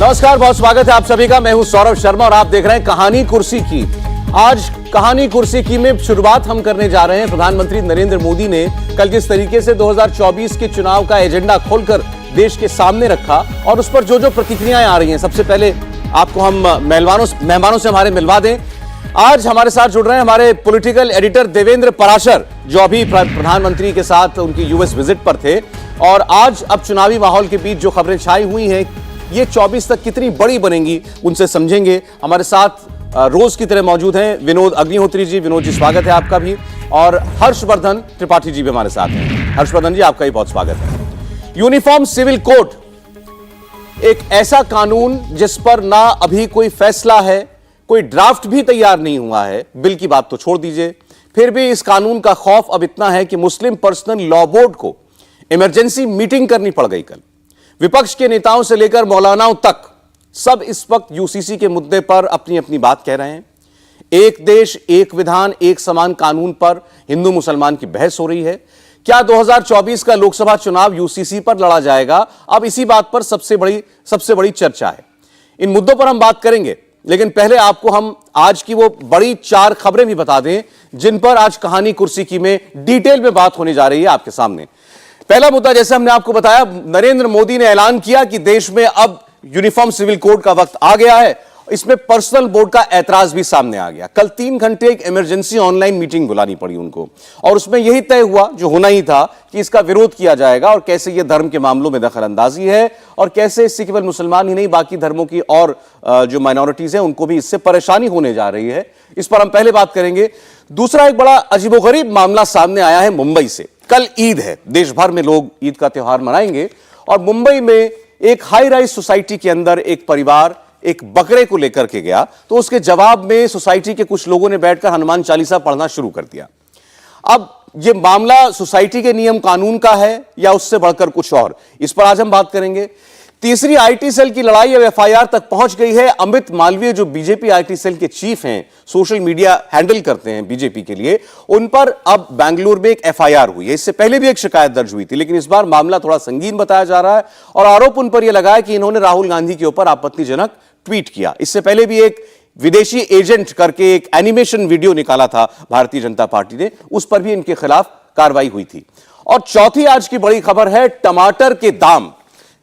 नमस्कार, बहुत स्वागत है आप सभी का। मैं हूं सौरभ शर्मा और आप देख रहे हैं कहानी कुर्सी की। आज कहानी कुर्सी की में शुरुआत हम करने जा रहे हैं। प्रधानमंत्री नरेंद्र मोदी ने कल जिस तरीके से 2024 के चुनाव का एजेंडा खोलकर देश के सामने रखा और उस पर जो जो प्रतिक्रियाएं आ रही हैं, सबसे पहले आपको हम मेहमानों से हमारे मिलवा दें। आज हमारे साथ जुड़ रहे हैं हमारे पॉलिटिकल एडिटर देवेंद्र पराशर, जो अभी प्रधानमंत्री के साथ उनकी यूएस विजिट पर थे। और आज अब चुनावी माहौल के बीच जो खबरें छाई हुई हैं, ये 24 तक कितनी बड़ी बनेंगी, उनसे समझेंगे। हमारे साथ रोज की तरह मौजूद हैं विनोद अग्निहोत्री जी। विनोद जी, स्वागत है आपका भी। और हर्षवर्धन त्रिपाठी जी भी हमारे साथ हैं। हर्षवर्धन जी, आपका भी बहुत स्वागत है। यूनिफॉर्म सिविल कोड, एक ऐसा कानून जिस पर ना अभी कोई फैसला है, कोई ड्राफ्ट भी तैयार नहीं हुआ है। बिल की बात तो छोड़ दीजिए, फिर भी इस कानून का खौफ अब इतना है कि मुस्लिम पर्सनल लॉ बोर्ड को इमरजेंसी मीटिंग करनी पड़ गई कल। विपक्ष के नेताओं से लेकर मौलानाओं तक सब इस वक्त यूसीसी के मुद्दे पर अपनी अपनी बात कह रहे हैं। एक देश एक विधान एक समान कानून पर हिंदू मुसलमान की बहस हो रही है। क्या 2024 का लोकसभा चुनाव यूसीसी पर लड़ा जाएगा? अब इसी बात पर सबसे बड़ी चर्चा है। इन मुद्दों पर हम बात करेंगे, लेकिन पहले आपको हम आज की वो बड़ी 4 खबरें भी बता दें जिन पर आज कहानी कुर्सी की में डिटेल में बात होने जा रही है आपके सामने। पहला मुद्दा, जैसे हमने आपको बताया, नरेंद्र मोदी ने ऐलान किया कि देश में अब यूनिफॉर्म सिविल कोड का वक्त आ गया है। इसमें पर्सनल बोर्ड का ऐतराज भी सामने आ गया। कल 3 घंटे एक इमरजेंसी ऑनलाइन मीटिंग बुलानी पड़ी उनको, और उसमें यही तय हुआ, जो होना ही था, कि इसका विरोध किया जाएगा और कैसे यह धर्म के मामलों में दखल अंदाजी है और कैसे इससे केवल मुसलमान ही नहीं, बाकी धर्मों की और जो माइनॉरिटीज हैं उनको भी इससे परेशानी होने जा रही है। इस पर हम पहले बात करेंगे। दूसरा, एक बड़ा अजीबोगरीब मामला सामने आया है मुंबई से। कल ईद है, देश भर में लोग ईद का त्योहार मनाएंगे, और मुंबई में एक हाई राइज सोसाइटी के अंदर एक परिवार एक बकरे को लेकर के गया, तो उसके जवाब में सोसाइटी के कुछ लोगों ने बैठकर हनुमान चालीसा पढ़ना शुरू कर दिया। अब यह मामला सोसाइटी के नियम कानून का है या उससे बढ़कर कुछ और, इस पर आज हम बात करेंगे। तीसरी, आईटी सेल की लड़ाई अब एफआईआर तक पहुंच गई है। अमित मालवीय, जो बीजेपी आईटी सेल के चीफ हैं, सोशल मीडिया हैंडल करते हैं बीजेपी के लिए, उन पर अब बेंगलुरु में एक एफआईआर हुई है। इससे पहले भी एक शिकायत दर्ज हुई थी, लेकिन इस बार मामला थोड़ा संगीन बताया जा रहा है और आरोप उन पर यह लगा है कि इन्होंने राहुल गांधी के ऊपर आपत्तिजनक ट्वीट किया। इससे पहले भी एक विदेशी एजेंट करके एक एनिमेशन वीडियो निकाला था भारतीय जनता पार्टी ने, उस पर भी इनके खिलाफ कार्रवाई हुई थी। और चौथी आज की बड़ी खबर है टमाटर के दाम,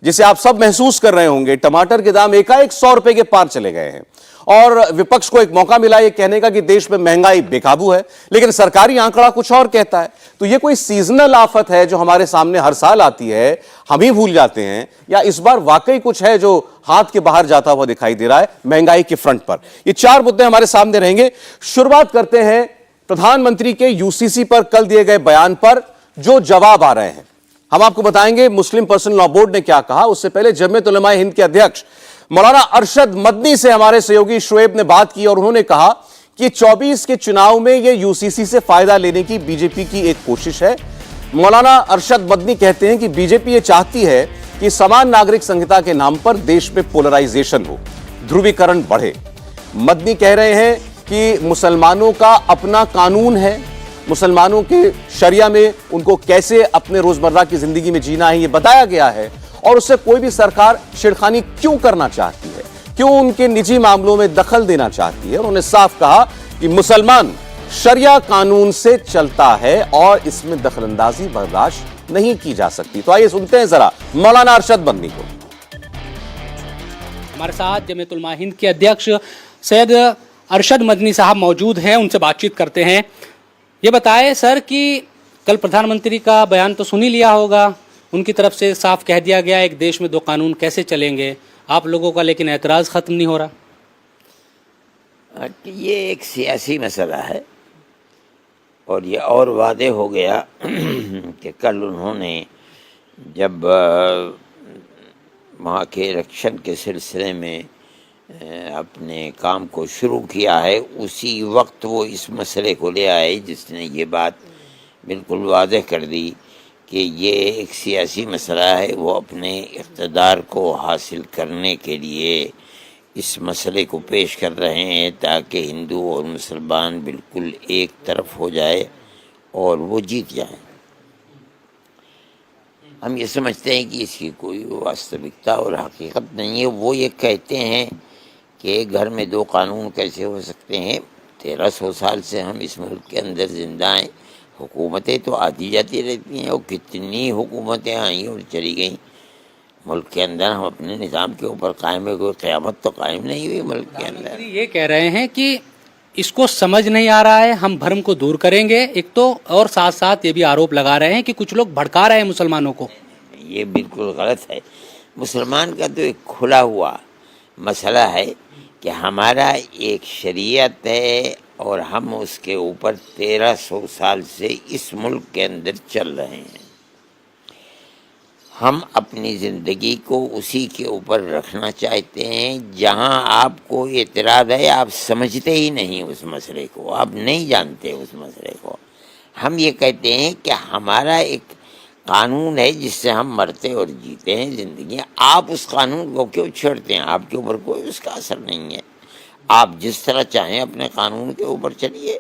जिसे आप सब महसूस कर रहे होंगे। टमाटर के दाम एकाएक 100 रुपए के पार चले गए हैं और विपक्ष को एक मौका मिला यह कहने का कि देश में महंगाई बेकाबू है, लेकिन सरकारी आंकड़ा कुछ और कहता है। तो यह कोई सीजनल आफत है जो हमारे सामने हर साल आती है, हम ही भूल जाते हैं, या इस बार वाकई कुछ है जो हाथ के बाहर जाता हुआ दिखाई दे रहा है महंगाई के फ्रंट पर? ये 4 मुद्दे हमारे सामने रहेंगे। शुरुआत करते हैं प्रधानमंत्री के यूसीसी पर कल दिए गए बयान पर जो जवाब आ रहे हैं। हम आपको बताएंगे मुस्लिम पर्सनल लॉ बोर्ड ने क्या कहा। उससे पहले जमीयत उलमा हिंद के अध्यक्ष मौलाना अरशद मदनी से हमारे सहयोगी शुएब ने बात की और उन्होंने कहा कि 24 के चुनाव में यह यूसीसी से फायदा लेने की बीजेपी की एक कोशिश है। मौलाना अरशद मदनी कहते हैं कि बीजेपी यह चाहती है कि समान नागरिक संहिता के नाम पर देश में पोलराइजेशन हो, ध्रुवीकरण बढ़े। मदनी कह रहे हैं कि मुसलमानों का अपना कानून है, मुसलमानों के शरिया में उनको कैसे अपने रोजमर्रा की जिंदगी में जीना है यह बताया गया है, और उससे कोई भी सरकार छेड़खानी क्यों करना चाहती है, क्यों उनके निजी मामलों में दखल देना चाहती है। उन्होंने साफ कहा कि मुसलमान शरिया कानून से चलता है और इसमें दखलंदाजी बर्दाश्त नहीं की जा सकती। तो आइए सुनते हैं जरा मौलाना अरशद मदनी को। हमारे साथ जमीयत उलमा हिंद के अध्यक्ष सैयद अरशद मदनी साहब मौजूद हैं, उनसे बातचीत करते हैं। ये बताएं सर कि कल प्रधानमंत्री का बयान तो सुन ही लिया होगा, उनकी तरफ से साफ कह दिया गया एक देश में 2 कानून कैसे चलेंगे। आप लोगों का लेकिन ऐतराज़ ख़त्म नहीं हो रहा। ये एक सियासी मसला है और ये और वादे हो गया कि कल उन्होंने जब वहाँ के इलेक्शन के सिलसिले में अपने काम को शुरू किया है, उसी वक्त वो इस मसले को ले आए जिसने ये बात बिल्कुल वाज़ेह कर दी कि ये एक सियासी मसला है। वो अपने इक़्तिदार को हासिल करने के लिए इस मसले को पेश कर रहे हैं ताकि हिंदू और मुसलमान बिल्कुल एक तरफ हो जाए और वो जीत जाए। हम ये समझते हैं कि इसकी कोई वास्तविकता और हकीकत नहीं है। वो ये कहते हैं कि एक घर में 2 कानून कैसे हो सकते हैं। 1300 साल से हम इस मुल्क के अंदर जिंदा हैं। हुकूमतें तो आती जाती रहती हैं और कितनी हुकूमतें आई और चली गई मुल्क के अंदर। हम अपने निज़ाम के ऊपर कायम है, कोई क़यामत तो कायम नहीं हुई मुल्क के अंदर। ये कह रहे हैं कि इसको समझ नहीं आ रहा है, हम भ्रम को दूर करेंगे एक तो, और साथ साथ ये भी आरोप लगा रहे हैं कि कुछ लोग भड़का रहे हैं मुसलमानों को। ये बिल्कुल गलत है। मुसलमान का तो एक खुला हुआ मसला है कि हमारा एक शरीयत है और हम उसके ऊपर 1300 साल से इस मुल्क के अंदर चल रहे हैं। हम अपनी ज़िंदगी को उसी के ऊपर रखना चाहते हैं। जहां आपको एतराज़ है, आप समझते ही नहीं उस मसले को, आप नहीं जानते उस मसले को। हम ये कहते हैं कि हमारा एक कानून है जिससे हम मरते और जीते हैं ज़िंदगी। आप उस कानून को क्यों छोड़ते हैं? आपके ऊपर कोई उसका असर नहीं है। आप जिस तरह चाहें अपने कानून के ऊपर चलिए।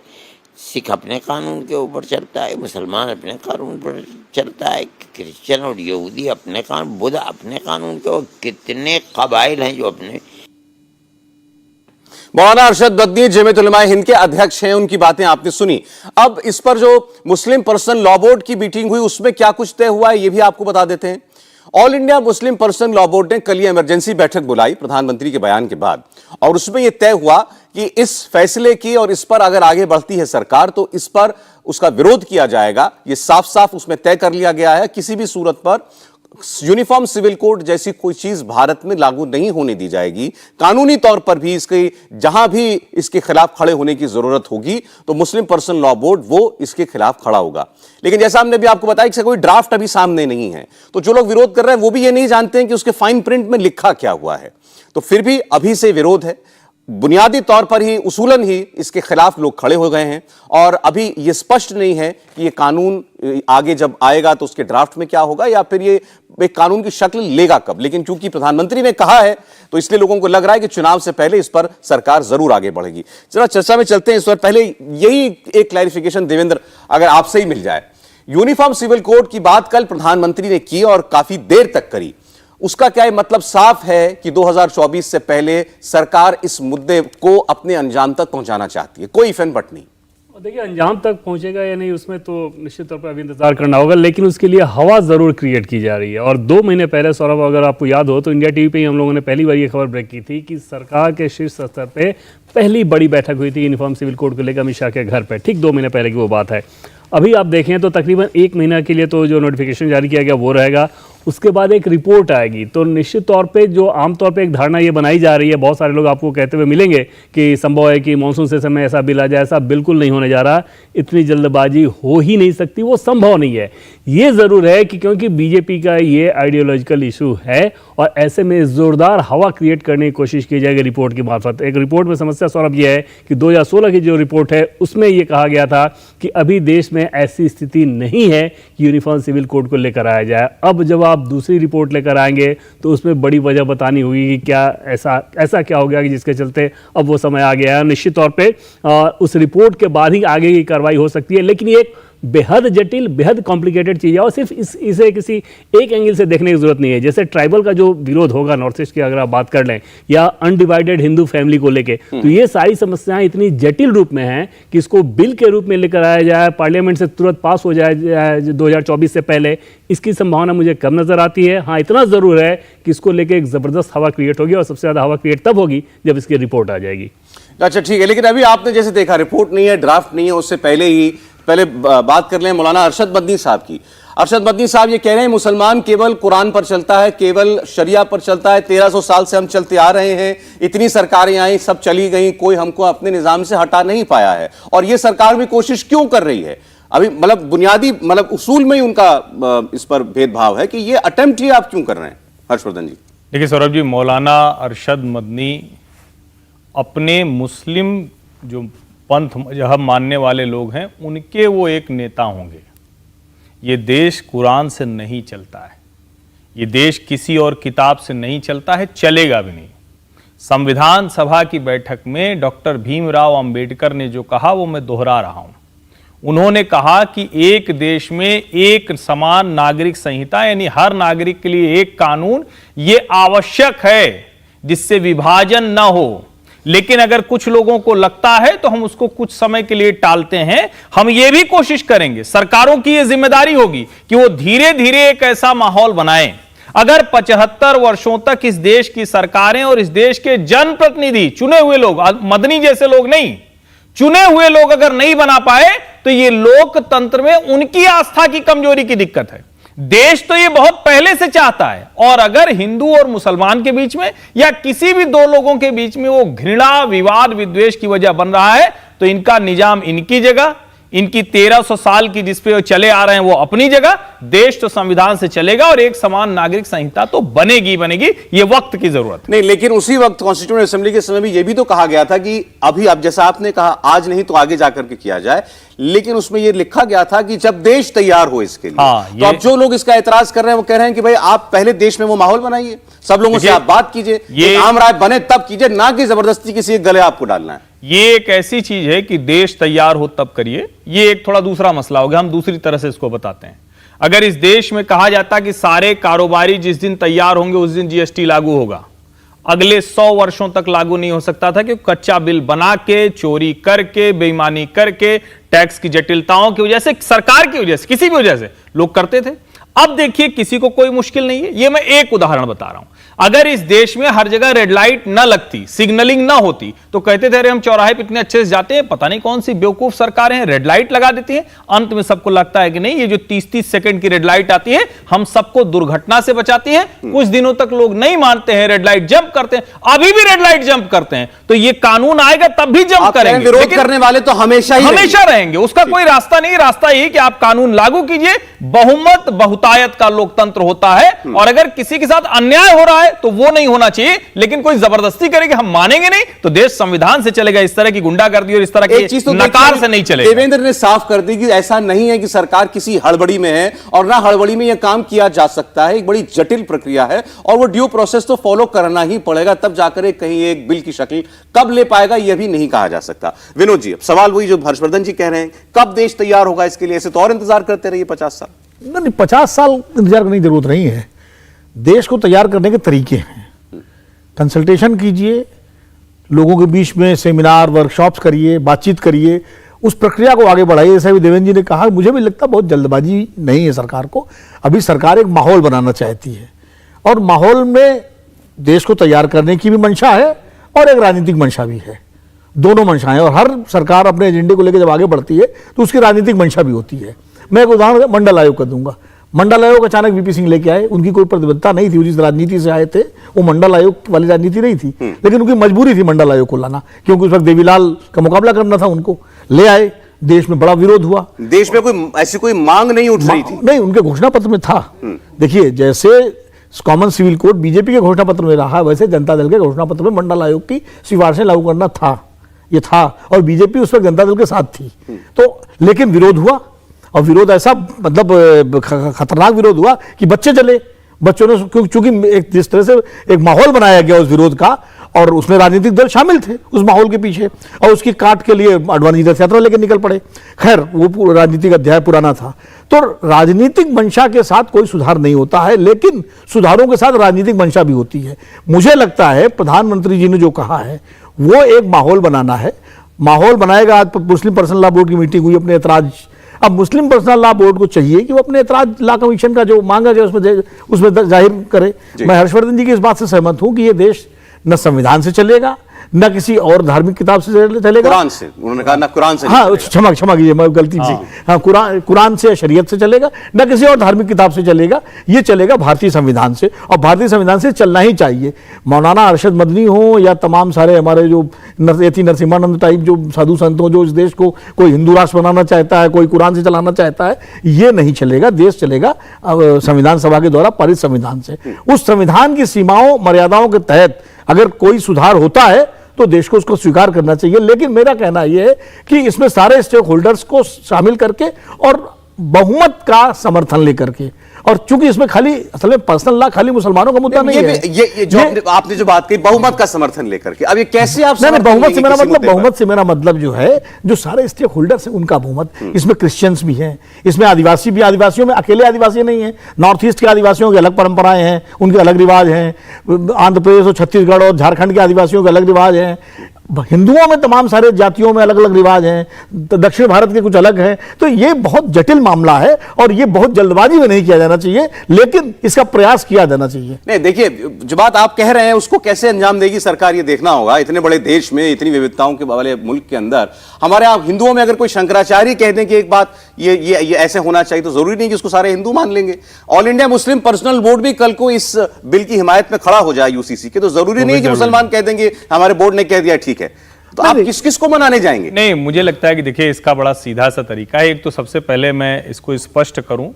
सिख अपने कानून के ऊपर चलता है, मुसलमान अपने कानून पर चलता है, क्रिश्चियन और यहूदी अपने कानून, बुद्ध अपने कानून के ऊपर। कितने कबाइल हैं जो अपने। मौलाना अरशद मदनी जमीयत उलमाए हिंद के अध्यक्ष हैं, उनकी बातें आपने सुनी। अब इस पर जो मुस्लिम पर्सनल लॉ बोर्ड की मीटिंग हुई उसमें क्या कुछ तय हुआ है ये भी आपको बता देते हैं। All India Muslim personal law board ने कल ये इमरजेंसी बैठक बुलाई प्रधानमंत्री के बयान के बाद, और उसमें यह तय हुआ कि इस फैसले की और इस पर अगर आगे बढ़ती है सरकार तो इस पर उसका विरोध किया जाएगा। यह साफ साफ उसमें तय कर लिया गया है। किसी भी सूरत पर यूनिफॉर्म सिविल कोड जैसी कोई चीज भारत में लागू नहीं होने दी जाएगी। कानूनी तौर पर भी इसके जहां भी इसके खिलाफ खड़े होने की जरूरत होगी तो मुस्लिम पर्सनल लॉ बोर्ड वो इसके खिलाफ खड़ा होगा। लेकिन जैसा हमने भी आपको बताया कि कोई ड्राफ्ट अभी सामने नहीं है, तो जो लोग विरोध कर रहे हैं वो भी ये नहीं जानते हैं कि उसके फाइन प्रिंट में लिखा क्या हुआ है। तो फिर भी अभी से विरोध है। बुनियादी तौर पर ही उसूलन ही इसके खिलाफ लोग खड़े हो गए हैं और अभी यह स्पष्ट नहीं है कि यह कानून आगे जब आएगा तो उसके ड्राफ्ट में क्या होगा या फिर ये एक कानून की शक्ल लेगा कब। लेकिन चूंकि प्रधानमंत्री ने कहा है तो इसलिए लोगों को लग रहा है कि चुनाव से पहले इस पर सरकार जरूर आगे बढ़ेगी। जरा चर्चा में चलते हैं। इस पर पहले यही एक क्लैरिफिकेशन देवेंद्र अगर आपसे ही मिल जाए। यूनिफॉर्म सिविल कोड की बात कल प्रधानमंत्री ने की और काफी देर तक करी, उसका क्या मतलब साफ है कि 2024 से पहले सरकार इस मुद्दे को अपने अंजाम तक पहुंचाना चाहती है, कोई इफ बट नहीं। देखिए अंजाम तक पहुंचेगा या नहीं उसमें तो निश्चित तौर पर अभी इंतजार करना होगा, लेकिन उसके लिए हवा जरूर क्रिएट की जा रही है। और 2 महीने पहले सौरभ, अगर आपको याद हो तो इंडिया टीवी पे ही हम लोगों ने पहली बार ये खबर ब्रेक की थी कि सरकार के शीर्ष स्तर पे पहली बड़ी बैठक हुई थी यूनिफॉर्म सिविल कोड को लेकर अमित शाह के घर पर। ठीक 2 महीने पहले की वो बात है। अभी आप देखें तो तकरीबन 1 महीना के लिए तो जो नोटिफिकेशन जारी किया गया वो रहेगा, उसके बाद एक रिपोर्ट आएगी। तो निश्चित तौर पे जो आमतौर पे एक धारणा ये बनाई जा रही है, बहुत सारे लोग आपको कहते हुए मिलेंगे कि संभव है कि मानसून से समय ऐसा बिल आ जाए, ऐसा बिल्कुल नहीं होने जा रहा। इतनी जल्दबाजी हो ही नहीं सकती, वो संभव नहीं है। ये ज़रूर है कि क्योंकि बीजेपी का ये आइडियोलॉजिकल इशू है और ऐसे में ज़ोरदार हवा क्रिएट करने की कोशिश की जाएगी रिपोर्ट की मार्फत। एक रिपोर्ट में समस्या सौरभ ये है कि 2016 की जो रिपोर्ट है उसमें ये कहा गया था कि अभी देश में ऐसी स्थिति नहीं है कि यूनिफॉर्म सिविल कोड को लेकर आया जाए। अब जब आप दूसरी रिपोर्ट लेकर आएंगे तो उसमें बड़ी वजह बतानी होगी कि क्या ऐसा क्या हो गया कि जिसके चलते अब वो समय आ गया है। निश्चित तौर पे उस रिपोर्ट के बाद ही आगे की कार्रवाई हो सकती है, लेकिन ये एक बेहद जटिल, बेहद कॉम्प्लिकेटेड चीज़ है और सिर्फ इसे किसी एक एंगल से देखने की जरूरत नहीं है। जैसे ट्राइबल का जो विरोध होगा नॉर्थ ईस्ट की अगर आप बात कर लें, या अनडिवाइडेड हिंदू फैमिली को लेके, तो ये सारी समस्याएं इतनी जटिल रूप में हैं कि इसको बिल के रूप में लेकर आया जाए, पार्लियामेंट से तुरंत पास हो जाए 2024 से पहले, इसकी संभावना मुझे कम नजर आती है। हाँ, इतना जरूर है कि इसको लेकर एक जबरदस्त हवा क्रिएट होगी और सबसे ज्यादा हवा क्रिएट तब होगी जब इसकी रिपोर्ट आ जाएगी। अच्छा ठीक है, लेकिन अभी आपने जैसे देखा रिपोर्ट नहीं है, ड्राफ्ट नहीं है, उससे पहले बात कर लें मौलाना अरशद मदनी साहब की। अरशद मदनी साहब ये कह रहे हैं मुसलमान केवल कुरान पर चलता है, केवल शरिया पर चलता है। 1300 साल से हम चलते आ रहे हैं, इतनी सरकारें आई, सब चली गई, कोई हमको अपने निजाम से हटा नहीं पाया है। और ये सरकार भी कोशिश क्यों कर रही है? अभी बुनियादी उसूल में ही उनका इस पर भेदभाव है कि ये अटेम्प्ट ही आप क्यों कर रहे हैं? हर्षवर्धन जी। देखिए सौरभ जी, मौलाना अरशद मदनी अपने मुस्लिम जो पंथ मजहब मानने वाले लोग हैं उनके वो एक नेता होंगे। ये देश कुरान से नहीं चलता है, ये देश किसी और किताब से नहीं चलता है, चलेगा भी नहीं। संविधान सभा की बैठक में डॉक्टर भीमराव अंबेडकर ने जो कहा वो मैं दोहरा रहा हूँ। उन्होंने कहा कि एक देश में एक समान नागरिक संहिता, यानी हर नागरिक के लिए एक कानून, यह आवश्यक है जिससे विभाजन न हो। लेकिन अगर कुछ लोगों को लगता है तो हम उसको कुछ समय के लिए टालते हैं। हम यह भी कोशिश करेंगे, सरकारों की यह जिम्मेदारी होगी कि वो धीरे धीरे एक ऐसा माहौल बनाएं। अगर 75 वर्षों तक इस देश की सरकारें और इस देश के जनप्रतिनिधि, चुने हुए लोग, मदनी जैसे लोग नहीं, चुने हुए लोग अगर नहीं बना पाए तो यह लोकतंत्र में उनकी आस्था की कमजोरी की दिक्कत है। देश तो ये बहुत पहले से चाहता है, और अगर हिंदू और मुसलमान के बीच में या किसी भी दो लोगों के बीच में वो घृणा, विवाद, विद्वेष की वजह बन रहा है तो इनका निजाम इनकी जगह, इनकी 1300 साल की जिस पे वो चले आ रहे हैं वो अपनी जगह, देश तो संविधान से चलेगा और एक समान नागरिक संहिता तो बनेगी बनेगी। ये वक्त की जरूरत है। नहीं, लेकिन उसी वक्त कॉन्स्टिट्यूएंट असेंबली के समय भी यह भी तो कहा गया था कि अभी, अब जैसा आपने कहा, आज नहीं तो आगे जाकर के किया जाए, लेकिन उसमें यह लिखा गया था कि जब देश तैयार हो इसके लिए। तो अब जो लोग इसका एतराज कर रहे हैं वो कह रहे हैं कि भाई आप पहले देश में वो माहौल बनाइए, सब लोगों से आप बात कीजिए, एक आम राय बने तब कीजिए, ना कि जबरदस्ती किसी गले आपको डालना है। ये एक ऐसी चीज है कि देश तैयार हो तब करिए। ये एक थोड़ा दूसरा मसला हो गया, हम दूसरी तरह से इसको बताते हैं। अगर इस देश में कहा जाता कि सारे कारोबारी जिस दिन तैयार होंगे उस दिन जीएसटी लागू होगा, अगले 100 वर्षों तक लागू नहीं हो सकता था, क्योंकि कच्चा बिल बना के, चोरी करके, बेईमानी करके, टैक्स की जटिलताओं की वजह से, सरकार की वजह से, किसी भी वजह से लोग करते थे। अब देखिए किसी को कोई मुश्किल नहीं है। ये मैं एक उदाहरण बता रहा हूं। अगर इस देश में हर जगह रेड लाइट न लगती, सिग्नलिंग ना होती, तो कहते थे अरे हम चौराहे पे इतने अच्छे से जाते हैं, पता नहीं कौन सी बेवकूफ सरकारें हैं, रेड लाइट लगा देती हैं। अंत में सबको लगता है कि नहीं, ये जो 30-30 सेकंड की रेड लाइट आती है हम सबको दुर्घटना से बचाती है। कुछ दिनों तक लोग नहीं मानते हैं, रेड लाइट जंप करते हैं, अभी भी रेड लाइट जंप करते हैं। तो ये कानून आएगा तब भी जंप करेंगे। विरोध करने वाले तो हमेशा रहेंगे, उसका कोई रास्ता नहीं। रास्ता यही कि आप कानून लागू कीजिए, बहुमत बहुतायत का लोकतंत्र होता है, और अगर किसी के साथ अन्याय हो रहा है तो वो नहीं होना चाहिए। लेकिन कोई जबरदस्ती करेगी, हम मानेंगे नहीं, तो देश संविधान से चलेगा। इस तरह की गुंडागर्दी और इस तरह की तो नकार से नहीं चलेगा। देवेंद्र ने साफ कर दी कि ऐसा नहीं है कि सरकार किसी हड़बड़ी में है, और ना हड़बड़ी में यह काम किया जा सकता है। एक बड़ी जटिल प्रक्रिया है और वो ड्यू प्रोसेस तो फॉलो करना ही पड़ेगा, तब जाकर कहीं एक बिल की शक्ल कब ले पाएगा यह भी नहीं कहा जा सकता। विनोद जी, अब सवाल वही जो हर्षवर्धन जी कह रहे हैं, कब देश तैयार होगा इसके लिए? ऐसे तो और इंतजार करते रहिए 50 साल। नहीं, 50 साल इंतजार करने की जरूरत नहीं है। देश को तैयार करने के तरीके हैं। कंसल्टेशन कीजिए, लोगों के बीच में सेमिनार, वर्कशॉप्स करिए, बातचीत करिए, उस प्रक्रिया को आगे बढ़ाइए। जैसा भी देवेंद्र जी ने कहा, मुझे भी लगता बहुत जल्दबाजी नहीं है सरकार को। अभी सरकार एक माहौल बनाना चाहती है, और माहौल में देश को तैयार करने की भी मंशा है और एक राजनीतिक मंशा भी है। दोनों मंशाएं, और हर सरकार अपने एजेंडे को लेकर जब आगे बढ़ती है तो उसकी राजनीतिक मंशा भी होती है। मैं एक उदाहरण मंडल आयोग का दूंगा। मंडल आयोग अचानक वीपी सिंह लेके आए, उनकी कोई प्रतिबद्धता नहीं थी, जिस राजनीति से आए थे वो मंडल आयोग वाली राजनीति नहीं थी, लेकिन उनकी मजबूरी थी मंडल आयोग को लाना, क्योंकि उस वक्त देवीलाल का मुकाबला करना था उनको। ले आए, देश में बड़ा विरोध हुआ। देश में कोई ऐसी कोई मांग नहीं उठ रही थी? नहीं, उनके घोषणा पत्र में था। देखिए, जैसे कॉमन सिविल कोड बीजेपी के घोषणा पत्र में रहा, वैसे जनता दल के घोषणा पत्र में मंडल आयोग की सिफारिशें लागू करना था, ये था, और बीजेपी उस वक्त जनता दल के साथ थी। तो लेकिन विरोध हुआ, और विरोध ऐसा मतलब खतरनाक विरोध हुआ कि बच्चे जले। बच्चों ने, क्योंकि एक जिस तरह से एक माहौल बनाया गया उस विरोध का, और उसमें राजनीतिक दल शामिल थे उस माहौल के पीछे, और उसकी काट के लिए अडवाणी रथ यात्रा लेकर निकल पड़े। खैर, वो राजनीतिक अध्याय पुराना था। तो राजनीतिक मंशा के साथ कोई सुधार नहीं होता है, लेकिन सुधारों के साथ राजनीतिक मंशा भी होती है। मुझे लगता है प्रधानमंत्री जी ने जो कहा है वो एक माहौल बनाना है। माहौल बनाएगा। आज मुस्लिम पर्सनल लॉ बोर्ड की मीटिंग हुई, अपने ऐतराज, अब मुस्लिम पर्सनल लॉ बोर्ड को चाहिए कि वो अपने ऐतराज लॉ कमीशन का जो मांगा जाए उसमें जाहिर करे। मैं हर्षवर्धन जी की इस बात से सहमत हूं कि ये देश न संविधान से चलेगा, न किसी और धार्मिक किताब से चलेगा। कुरान से, उन्होंने कहा ना कुरान से। हाँ, क्षमा कीजिए, मैं गलती से, हाँ, कुरान से या शरीयत से चलेगा, न किसी और धार्मिक किताब से चलेगा। ये चलेगा भारतीय संविधान से, और भारतीय संविधान से चलना ही चाहिए। मौलाना अरशद मदनी हो या तमाम सारे हमारे जो यति नरसिम्हानंद टाइप जो साधु संत हो, जो इस देश को कोई हिंदू राष्ट्र बनाना चाहता है, कोई कुरान से चलाना चाहता है, ये नहीं चलेगा। देश चलेगा संविधान सभा के द्वारा पारित संविधान से। उस संविधान की सीमाओं, मर्यादाओं के तहत अगर कोई सुधार होता है तो देश को उसको स्वीकार करना चाहिए। लेकिन मेरा कहना यह है कि इसमें सारे स्टेक होल्डर्स को शामिल करके और बहुमत का समर्थन लेकर के, और चूंकि इसमें खाली असल में पर्सनल लॉ खाली मुसलमानों का मुद्दा नहीं है। ये जो आपने जो बात कही बहुमत का समर्थन लेकर के, अब ये कैसे आप नहीं, समर्थन बहुमत लेंगे से मेरा किसी मतलब मुद्दे पर? बहुमत से मेरा मतलब जो है जो सारे स्टेक होल्डर्स हैं उनका बहुमत, इसमें क्रिश्चियंस भी हैं, इसमें आदिवासी भी, आदिवासियों में अकेले आदिवासी नहीं है, नॉर्थ ईस्ट के आदिवासियों की अलग परंपराएं हैं, उनके अलग रिवाज हैं, आंध्र प्रदेश और छत्तीसगढ़ और झारखंड के आदिवासियों के अलग रिवाज हैं, हिंदुओं में तमाम सारे जातियों में अलग अलग रिवाज हैं, तो दक्षिण भारत के कुछ अलग हैं। तो ये बहुत जटिल मामला है और ये बहुत जल्दबाजी में नहीं किया जाना चाहिए, लेकिन इसका प्रयास किया जाना चाहिए। नहीं देखिए, जो बात आप कह रहे हैं उसको कैसे अंजाम देगी सरकार, ये देखना होगा। इतने बड़े देश में, इतनी विविधताओं के वाले मुल्क के अंदर हमारे यहाँ हिंदुओं में अगर कोई शंकराचार्य कह दें कि एक बात ये ऐसे होना चाहिए, तो जरूरी नहीं कि उसको सारे हिंदू मान लेंगे। All India Muslim personal board भी कल को इस बिल की हिमायत में खड़ा हो जाए यूसीसी के, तो जरूरी नहीं कि मुसलमान कह देंगे हमारे बोर्ड ने कह दिया ठीक है, तो आप किस को मनाने जाएंगे? नहीं, मुझे लगता है कि देखिए इसका बड़ा सीधा सा तरीका है। एक तो सबसे पहले मैं इसको स्पष्ट करूं,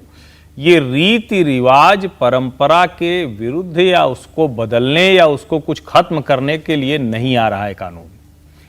ये रीति रिवाज परंपरा के विरुद्ध या उसको बदलने या उसको कुछ खत्म करने के लिए नहीं आ रहा है कानून।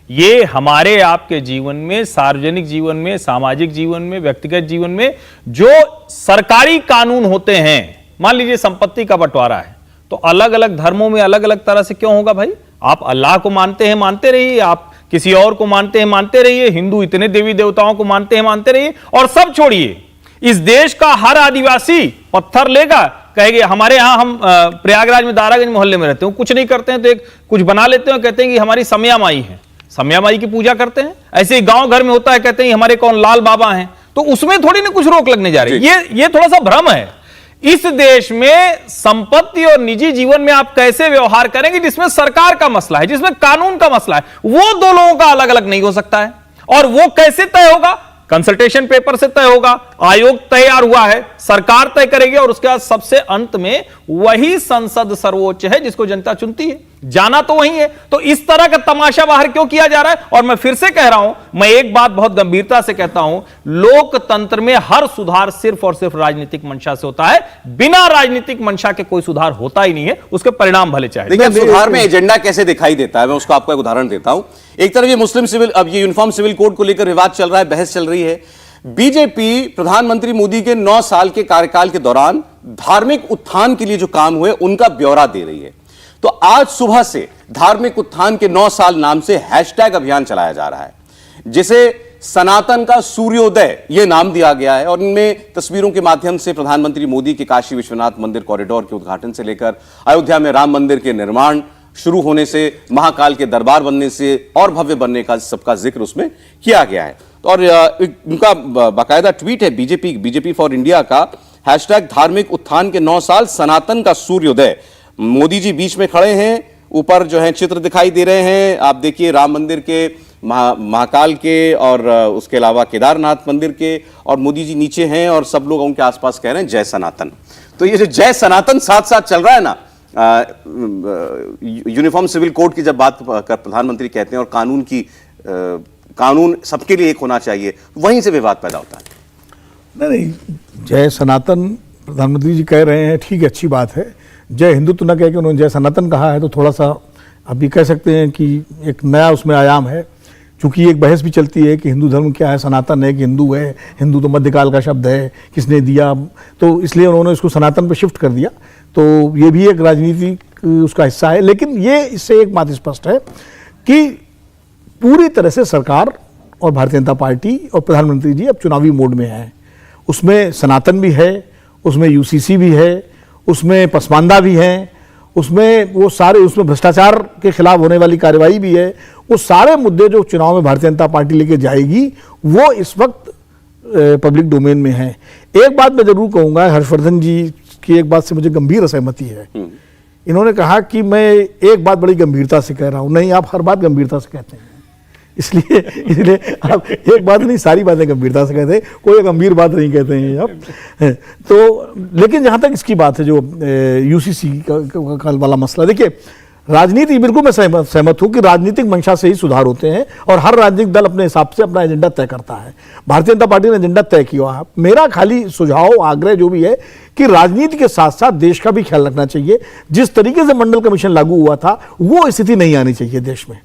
ये हमारे आपके जीवन में, सार्वजनिक जीवन में, सामाजिक जीवन में, व्यक्तिगत जीवन में जो सरकारी कानून होते हैं, मान लीजिए संपत्ति का बंटवारा है, तो अलग अलग धर्मों में अलग अलग तरह से क्यों होगा भाई? आप अल्लाह को मानते हैं, मानते रहिए, आप किसी और को मानते हैं, मानते रहिए, हिंदू इतने देवी देवताओं को मानते हैं, मानते रहिए, और सब छोड़िए, इस देश का हर आदिवासी पत्थर लेगा, कहेंगे हमारे यहां हम प्रयागराज में दारागंज मोहल्ले में रहते हैं, कुछ नहीं करते हैं तो एक कुछ बना लेते हैं, कहते हैं कि हमारी समया माई है, समया माई की पूजा करते हैं। ऐसे ही गांव घर में होता है, कहते हैं हमारे कौन लाल बाबा हैं, तो उसमें थोड़ी ना कुछ रोक लगने जा रही है। ये थोड़ा सा भ्रम है। इस देश में संपत्ति और निजी जीवन में आप कैसे व्यवहार करेंगे, जिसमें सरकार का मसला है, जिसमें कानून का मसला है, वो दो लोगों का अलग अलग नहीं हो सकता है। और वो कैसे तय होगा? कंसल्टेशन पेपर से तय होगा। आयोग तैयार हुआ है, सरकार तय करेगी, और उसके बाद सबसे अंत में वही संसद सर्वोच्च है जिसको जनता चुनती है, जाना तो वही है। तो इस तरह का तमाशा बाहर क्यों किया जा रहा है? और मैं फिर से कह रहा हूं, मैं एक बात बहुत गंभीरता से कहता हूं, लोकतंत्र में हर सुधार सिर्फ और सिर्फ राजनीतिक मंशा से होता है। बिना राजनीतिक मंशा के कोई सुधार होता ही नहीं है, उसके परिणाम भले चाहे। देखिए, सुधार में एजेंडा कैसे दिखाई देता है, मैं उसको आपको एक उदाहरण देता हूं। एक तरफ ये मुस्लिम सिविल, अब ये यूनिफॉर्म सिविल कोड को लेकर विवाद चल रहा है, बहस चल रही है। बीजेपी प्रधानमंत्री मोदी के 9 साल के कार्यकाल के दौरान धार्मिक उत्थान के लिए जो काम हुए उनका ब्यौरा दे रही है। तो आज सुबह से धार्मिक उत्थान के 9 साल नाम से हैशटैग अभियान चलाया जा रहा है, जिसे सनातन का सूर्योदय यह नाम दिया गया है। और इनमें तस्वीरों के माध्यम से प्रधानमंत्री मोदी के काशी विश्वनाथ मंदिर कॉरिडोर के उद्घाटन से लेकर अयोध्या में राम मंदिर के निर्माण शुरू होने से, महाकाल के दरबार बनने से और भव्य बनने का सबका जिक्र उसमें किया गया है। और उनका बाकायदा ट्वीट है बीजेपी फॉर इंडिया का, हैशटैग धार्मिक उत्थान के 9 साल, सनातन का सूर्योदय। मोदी जी बीच में खड़े हैं, ऊपर जो है चित्र दिखाई दे रहे हैं, आप देखिए राम मंदिर के, महाकाल के, और उसके अलावा केदारनाथ मंदिर के, और मोदी जी नीचे हैं और सब लोग उनके आसपास कह रहे हैं जय सनातन। तो ये जो जय सनातन साथ साथ चल रहा है ना, यूनिफॉर्म सिविल कोड की जब बात कर प्रधानमंत्री कहते हैं, और कानून की कानून सबके लिए एक होना चाहिए, वहीं से विवाद पैदा होता है। नहीं, जय सनातन प्रधानमंत्री जी कह रहे हैं, ठीक है, अच्छी बात है। जय हिंदू तो न कह के उन्होंने जय सनातन कहा है, तो थोड़ा सा अभी कह सकते हैं कि एक नया उसमें आयाम है। चूंकि एक बहस भी चलती है कि हिंदू धर्म क्या है, सनातन है कि हिंदू है, हिंदू तो मध्यकाल का शब्द है, किसने दिया, तो इसलिए उन्होंने इसको सनातन पर शिफ्ट कर दिया। तो ये भी एक राजनीतिक उसका हिस्सा है। लेकिन ये इससे एक बात स्पष्ट है कि पूरी तरह से सरकार और भारतीय जनता पार्टी और प्रधानमंत्री जी अब चुनावी मोड में है। उसमें सनातन भी है, उसमें यूसीसी भी है, उसमें पसमानदा भी है, उसमें वो सारे, उसमें भ्रष्टाचार के खिलाफ होने वाली कार्रवाई भी है। वो सारे मुद्दे जो चुनाव में भारतीय जनता पार्टी लेके जाएगी वो इस वक्त पब्लिक डोमेन में है। एक बात मैं जरूर कहूँगा, हर्षवर्धन जी की एक बात से मुझे गंभीर असहमति है। इन्होंने कहा कि मैं एक बात बड़ी गंभीरता से कह रहा हूँ। नहीं, आप हर बात गंभीरता से कहते हैं, इसलिए आप एक बात नहीं, सारी बातें गंभीरता से कहते हैं, कोई गंभीर बात नहीं कहते हैं आप। तो लेकिन जहाँ तक इसकी बात है, जो यूसीसी का वाला मसला, देखिए राजनीति, बिल्कुल मैं सहमत हूँ कि राजनीतिक मंशा से ही सुधार होते हैं, और हर राजनीतिक दल अपने हिसाब से अपना एजेंडा तय करता है। भारतीय जनता पार्टी ने एजेंडा तय किया है। मेरा खाली सुझाव, आग्रह जो भी है कि राजनीति के साथ साथ देश का भी ख्याल रखना चाहिए। जिस तरीके से मंडल कमीशन लागू हुआ था, वो स्थिति नहीं आनी चाहिए देश में।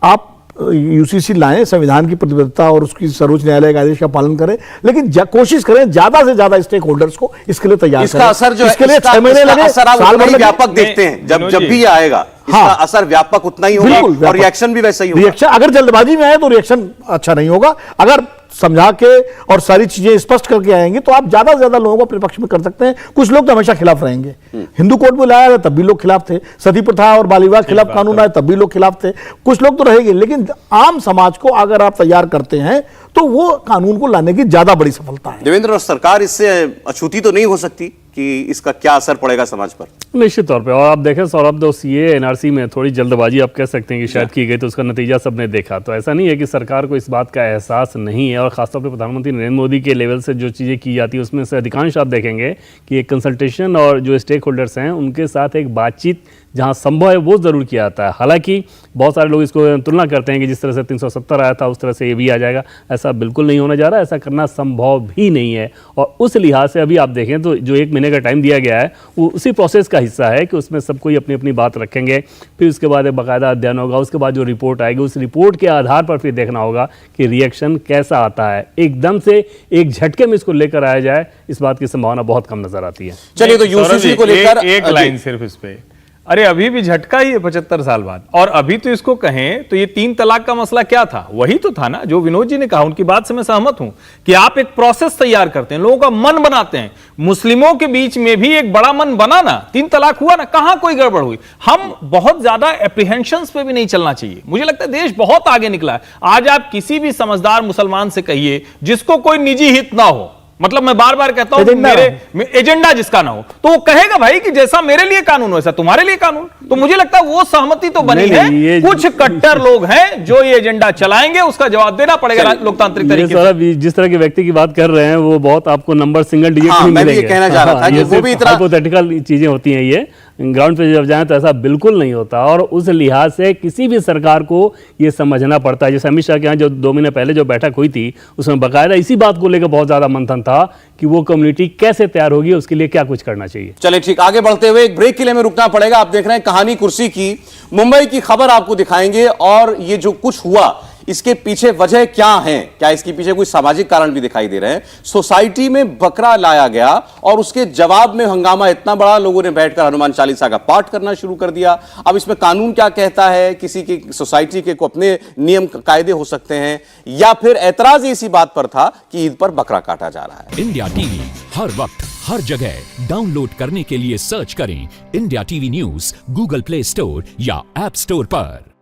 आप यूसीसी लाएं, संविधान की प्रतिबद्धता और उसकी सर्वोच्च न्यायालय के आदेश का पालन करें, लेकिन कोशिश करें ज्यादा से ज्यादा स्टेक होल्डर्स को इसके लिए तैयार इसका करें। असर जो है, इसके लिए इसका 6 महीने इसका लगे, असर आप साल उतना भर ही लगे। व्यापक देखते हैं, जब विनोद भी जी। आएगा इसका हाँ। असर व्यापक उतना ही होगा बिल्कुल और व्यापक। रिएक्शन भी वैसा ही होगा। रिएक्शन अगर जल्दबाजी में आए तो रिएक्शन अच्छा नहीं होगा। अगर समझा के और सारी चीजें स्पष्ट करके आएंगे तो आप ज्यादा से ज्यादा लोगों को अपने पक्ष में कर सकते हैं। कुछ लोग तो हमेशा खिलाफ रहेंगे। हिंदू कोड में लाया गया तब भी लोग खिलाफ थे, सती प्रथा और बाल विवाह के खिलाफ कानून आए तब भी लोग खिलाफ थे। कुछ लोग तो रहेंगे, लेकिन आम समाज को अगर आप तैयार करते हैं तो वो कानून को लाने की ज्यादा बड़ी सफलता है। देवेंद्र, और सरकार इससे अछूती तो नहीं हो सकती कि इसका क्या असर पड़ेगा समाज पर? निश्चित तौर पे। और आप देखें सौरभ, दोस्त, ये एनआरसी में थोड़ी जल्दबाजी आप कह सकते हैं कि शायद की गई, तो उसका नतीजा सबने देखा। तो ऐसा नहीं है कि सरकार को इस बात का एहसास नहीं है, और खासतौर पे प्रधानमंत्री नरेंद्र मोदी के लेवल से जो चीज़ें की जाती है उसमें से अधिकांश आप देखेंगे कि एक कंसल्टेशन और जो स्टेक होल्डर्स हैं उनके साथ एक बातचीत जहां संभव है वो ज़रूर किया जाता है। हालांकि बहुत सारे लोग इसको तुलना करते हैं कि जिस तरह से 370 आया था उस तरह से ये भी आ जाएगा। ऐसा बिल्कुल नहीं होने जा रहा, ऐसा करना संभव भी नहीं है। और उस लिहाज से अभी आप देखें तो जो 1 महीने का टाइम दिया गया है वो उसी प्रोसेस का हिस्सा है कि उसमें सब कोई अपनी अपनी बात रखेंगे, फिर उसके बाद एक बाकायदा अध्ययन होगा, उसके बाद जो रिपोर्ट आएगी उस रिपोर्ट के आधार पर फिर देखना होगा कि रिएक्शन कैसा आता है। एकदम से एक झटके में इसको लेकर आया जाए, इस बात की संभावना बहुत कम नजर आती है। चलिए, तो सौरभ यूसीसी जी, को लेकर एक लाइन सिर्फ इस पे। अरे अभी भी झटका ही है 75 साल बाद। और अभी तो इसको कहें तो ये 3 तलाक का मसला क्या था? वही तो था ना जो विनोद जी ने कहा। उनकी बात से मैं सहमत हूं कि आप एक प्रोसेस तैयार करते हैं, लोगों का मन बनाते हैं। मुस्लिमों के बीच में भी एक बड़ा मन बना ना, 3 तलाक हुआ ना, कहां कोई गड़बड़ हुई? हम बहुत ज्यादा एप्रीहेंशंस पे भी नहीं चलना चाहिए। मुझे लगता है देश बहुत आगे निकला है। आज आप किसी भी समझदार मुसलमान से कहिए जिसको कोई निजी हित ना हो, मतलब मैं बार बार कहता हूं मेरे एजेंडा जिसका ना हो, तो वो कहेगा भाई कि जैसा मेरे लिए कानून वैसा तुम्हारे लिए कानून। तो मुझे लगता है वो सहमति तो बनी है। कुछ कट्टर लोग हैं जो ये एजेंडा चलाएंगे, उसका जवाब देना पड़ेगा लोकतांत्रिक तरीके से। जिस तरह के व्यक्ति की बात कर रहे हैं वो बहुत आपको नंबर सिंगल डिजिट हाँ, नहीं मैं भी मिलेंगे। ये कहना चाह रहा था कि वो भी इतना हाइपोथेटिकल चीजें होती हैं। ये ग्राउंड पे जब जाएं तो ऐसा बिल्कुल नहीं होता, और उस लिहाज से किसी भी सरकार को ये समझना पड़ता है। जैसे अमित शाह के यहाँ जो 2 महीने पहले जो बैठक हुई थी उसमें बकायदा इसी बात को लेकर बहुत ज्यादा मंथन था कि वो कम्युनिटी कैसे तैयार होगी, उसके लिए क्या कुछ करना चाहिए। चलिए ठीक, आगे बढ़ते हुए एक ब्रेक के लिए हमें रुकना पड़ेगा। आप देख रहे हैं कहानी कुर्सी की। मुंबई की खबर आपको दिखाएंगे और ये जो कुछ हुआ इसके पीछे वजह क्या है, क्या इसके पीछे कोई सामाजिक कारण भी दिखाई दे रहे हैं। सोसाइटी में बकरा लाया गया और उसके जवाब में हंगामा इतना बड़ा, लोगों ने बैठकर हनुमान चालीसा का पाठ करना शुरू कर दिया। अब इसमें कानून क्या कहता है, किसी की सोसाइटी के को अपने नियम कायदे हो सकते हैं, या फिर ऐतराज इसी बात पर था कि ईद पर बकरा काटा जा रहा है। इंडिया टीवी हर वक्त हर जगह डाउनलोड करने के लिए सर्च करें India TV news Google play store या ऐप स्टोर पर।